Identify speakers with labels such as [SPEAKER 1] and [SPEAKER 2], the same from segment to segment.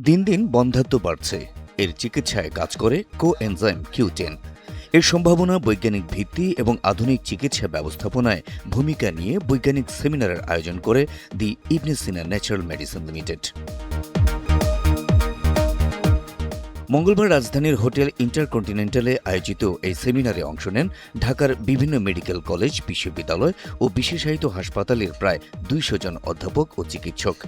[SPEAKER 1] দিন দিন বন্ধ্যাত্ব বাড়ছে। এর চিকিৎসায় কাজ করে কোএনজাইম Q10। এর সম্ভাবনা, বৈজ্ঞানিক ভিত্তি এবং আধুনিক চিকিৎসা ব্যবস্থাপনায় ভূমিকা নিয়ে বৈজ্ঞানিক সেমিনারের আয়োজন করে দি ইবনে সিনা ন্যাচারাল মেডিসিন লিমিটেড। মঙ্গলবার রাজধানীর হোটেল ইন্টারকন্টিনেন্টালে আয়োজিত এই সেমিনারে অংশ নেন ঢাকার বিভিন্ন মেডিকেল কলেজ, বিশ্ববিদ্যালয় ও বিশেষায়িত হাসপাতালের প্রায় 200 জন অধ্যাপক ও চিকিৎসক।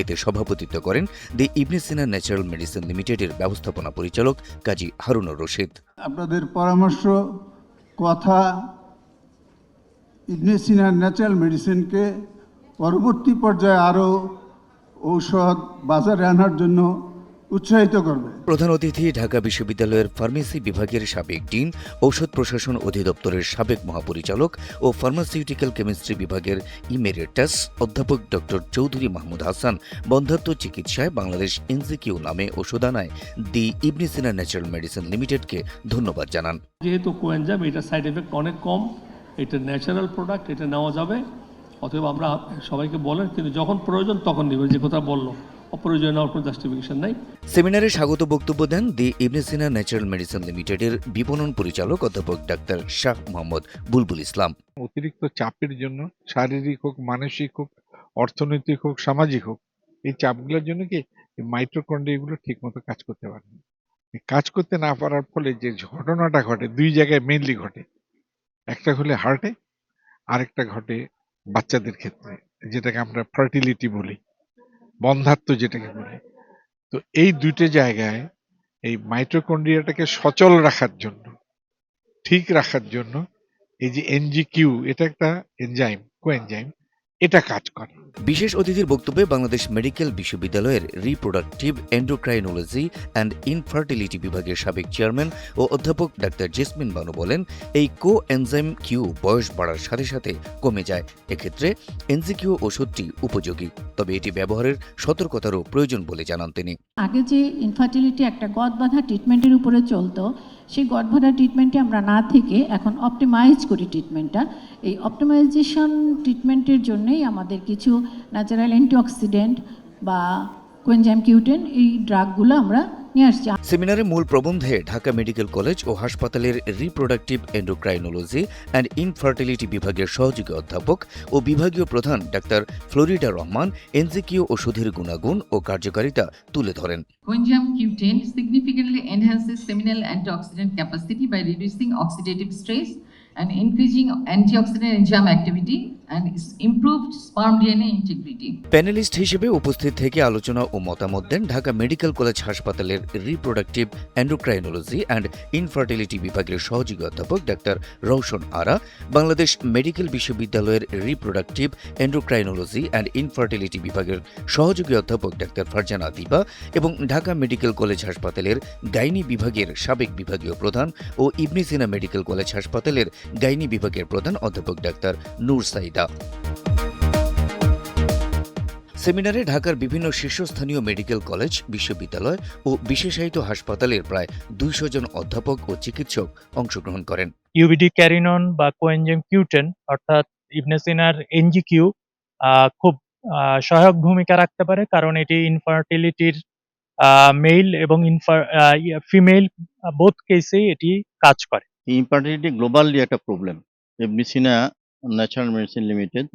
[SPEAKER 1] এতে সভাপতিত্ব করেন দি ইবনে সিনা ন্যাচারাল মেডিসিন লিমিটেডের ব্যবস্থাপনা পরিচালক কাজী হারুনুর রশিদ।
[SPEAKER 2] আপনাদের পরামর্শ, কথা ইবনে সিনা ন্যাচারাল মেডিসিনকে পরবর্তী পর্যায়ে আরও ঔষধ বাজারে আনার জন্য উৎসাহিত করবে।
[SPEAKER 1] প্রধান অতিথি ঢাকা বিশ্ববিদ্যালয়ের ফার্মেসি বিভাগের সাবেক ডিন, ঔষধ প্রশাসন অধিদপ্তরের সাবেক মহাপরিচালক ও ফার্মাসিউটিক্যাল কেমিস্ট্রি বিভাগের ইমেরিটাস অধ্যাপক ডক্টর চৌধুরী মাহমুদ হাসান বন্ধ্যাত্ব চিকিৎসায় বাংলাদেশ এনজিকিউ নামে ওষুধানায় দি ইবনে সিনা ন্যাচারাল মেডিসিন লিমিটেডকে ধন্যবাদ জানান।
[SPEAKER 3] যেহেতু কোএনজাইম, এটা সাইড এফেক্ট অনেক কম, এটা ন্যাচারাল প্রোডাক্ট, এটা নেওয়া যাবে। অতএব আমরা সবাইকে বলেন, কিন্তু যখন প্রয়োজন তখন নেবেন, যে কথা বললো, অপ্রয়োজনীয় নেওয়ার কোনো জাস্টিফিকেশন নাই।
[SPEAKER 1] সেমিনারে স্বাগত বক্তব্য দেন দি ইবনে সিনা ন্যাচারাল মেডিসিন লিমিটেডের বিপণন পরিচালক অধ্যাপক ডাক্তার শাহ মোহাম্মদ বুলবুল ইসলাম।
[SPEAKER 4] অতিরিক্ত চাপের জন্য, শারীরিক হোক, মানসিক হোক, অর্থনৈতিক হোক, সামাজিক হোক, এই চাপগুলোর জন্য কি মাইটোকন্ড্রিয়াগুলো ঠিক মতো কাজ করতে পারে না। কাজ করতে না পারার ফলে যে ঘটনাটা ঘটে, দুই জায়গায় মেইনলি ঘটে। একটা হলে হার্টে, আরেকটা ঘটে বাচ্চাদের ক্ষেত্রে, যেটাকে আমরা ফার্টিলিটি বলি, বন্ধ্যাত্ব যেটাকে বলি। তো এই দুইটা জায়গায় এই মাইটোকন্ড্রিয়াটাকে সচল রাখার জন্য, ঠিক রাখার জন্য এই যে এনজিকিউ, এটা একটা এনজাইম, কোএনজাইম, এটা কাজ করে।
[SPEAKER 1] বিশেষ অতিথির বক্তব্যে বাংলাদেশ মেডিকেল বিশ্ববিদ্যালয়ের রিপ্রোডাক্টিভ এন্ডোক্রাইনোলজি অ্যান্ড ইনফার্টিলিটি বিভাগের সাবেক চেয়ারম্যান ও অধ্যাপক ডাক্তার জেসমিন বানু বলেন, এই কোএনজাইম কিউ বয়স বাড়ার সাথে সাথে কমে যায়। এক্ষেত্রে এনজিকিউ ওষুধটি উপযোগী, তবে এটি ব্যবহারের সতর্কতারও প্রয়োজন বলে জানান তিনি।
[SPEAKER 5] আগে যে ইনফার্টিলিটি একটা গর্ভবাধা ট্রিটমেন্টের উপরে চলতো, সেই গর্ভবাধা ট্রিটমেন্টে আমরা না থেকে এখন অপটিমাইজ করি ট্রিটমেন্টটা। এই অপটিমাইজেশন ট্রিটমেন্টের জন্যই আমাদের কিছু ন্যাচারাল অ্যান্টিঅক্সিডেন্ট বা কোএনজাইম Q10 এই ড্রাগগুলো আমরা নিয়ে আসছি।
[SPEAKER 1] সেমিনারে মূল প্রবন্ধে ঢাকা মেডিকেল কলেজ ও হাসপাতালের রিপ্রোডাক্টিভ এন্ডোক্রাইনোলজি অ্যান্ড ইনফার্টিলিটি বিভাগের সহযোগী অধ্যাপক ও বিভাগীয় প্রধান ডাক্তার ফ্লোরিডা রহমান এনজিকিউ ওষুধের গুণাগুণ ও কার্যকারিতা তুলে ধরেন।
[SPEAKER 6] Coenzyme Q10 significantly enhances seminal antioxidant capacity by reducing oxidative stress and increasing antioxidant enzyme activity and improved sperm DNA integrity.
[SPEAKER 1] Panelist হিসেবে উপস্থিত থেকে আলোচনা ও মতামত দেন ঢাকা মেডিকেল কলেজ হাসপাতালের রিপ্রোডাক্টিভ এন্ডোক্রাইনোলজি অ্যান্ড ইনফার্টিলিটি বিভাগের সহযোগী অধ্যাপক ডাক্তার রওশন আরা, বাংলাদেশ মেডিকেল বিশ্ববিদ্যালয়ের রিপ্রোডাক্টিভ এন্ডোক্রাইনোলজি অ্যান্ড ইনফার্টিলিটি বিভাগের সহযোগী অধ্যাপক ডাক্তার ফারজানা দিবা এবং ঢাকা মেডিকেল কলেজ হাসপাতালের গাইনি বিভাগের সাবেক বিভাগীয় প্রধান ও ইবনে সিনা মেডিকেল কলেজ হাসপাতালের গাইনি বিভাগের প্রধান অধ্যাপক ডাক্তার নূর সাইদা। সেমিনারে ঢাকার বিভিন্ন শীর্ষস্থানীয় মেডিকেল কলেজ, বিশ্ববিদ্যালয় ও বিশেষায়িত হাসপাতালের প্রায় 200 জন অধ্যাপক ও চিকিৎসক অংশগ্রহণ করেন।
[SPEAKER 7] ইউবিডি ক্যারিনন বা কোএনজাইম Q10 অর্থাৎ ইবনে সিনার এনজিকিউ খুব সহায়ক ভূমিকা রাখতে পারে, কারণ এটি ইনফার্টিলিটির মেল এবং ফিমেল বোথ কেসেই এটি কাজ করে।
[SPEAKER 8] ইনফার্টিলিটি গ্লোবালি একটা প্রবলেম। ইবনে সিনা ন্যাচারাল মেডিসিন লিমিটেড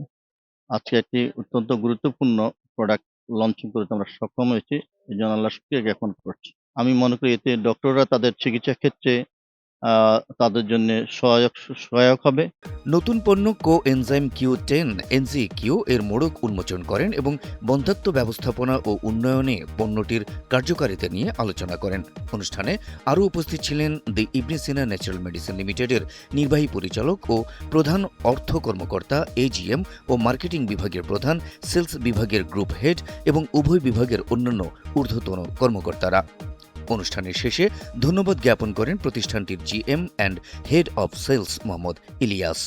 [SPEAKER 8] আজকে একটি অত্যন্ত গুরুত্বপূর্ণ প্রোডাক্ট লঞ্চিং করতে আমরা সক্ষম হয়েছি, এই জন্য আল্লাহ শুকরিয়া জ্ঞাপন করছি। আমি মনে করি এতে ডক্টররা তাদের চিকিৎসা ক্ষেত্রে তাদের জন্য সহায়ক হবে।
[SPEAKER 1] নতুন পণ্য কোএনজাইম Q10 এনজিকিউ এর মোড়ক উন্মোচন করেন এবং বন্ধ্যাত্ব ব্যবস্থাপনা ও উন্নয়নে পণ্যটির কার্যকারিতা নিয়ে আলোচনা করেন। অনুষ্ঠানে আরও উপস্থিত ছিলেন দি ইবনে সিনা ন্যাচারাল মেডিসিন লিমিটেডের নির্বাহী পরিচালক ও প্রধান অর্থ কর্মকর্তা, এজিএম ও মার্কেটিং বিভাগের প্রধান, সেলস বিভাগের গ্রুপ হেড এবং উভয় বিভাগের অন্যান্য ঊর্ধ্বতন কর্মকর্তারা। অনুষ্ঠানের শেষে ধন্যবাদ জ্ঞাপন করেন প্রতিষ্ঠানটির GM and head of sales Mohammad Ilias.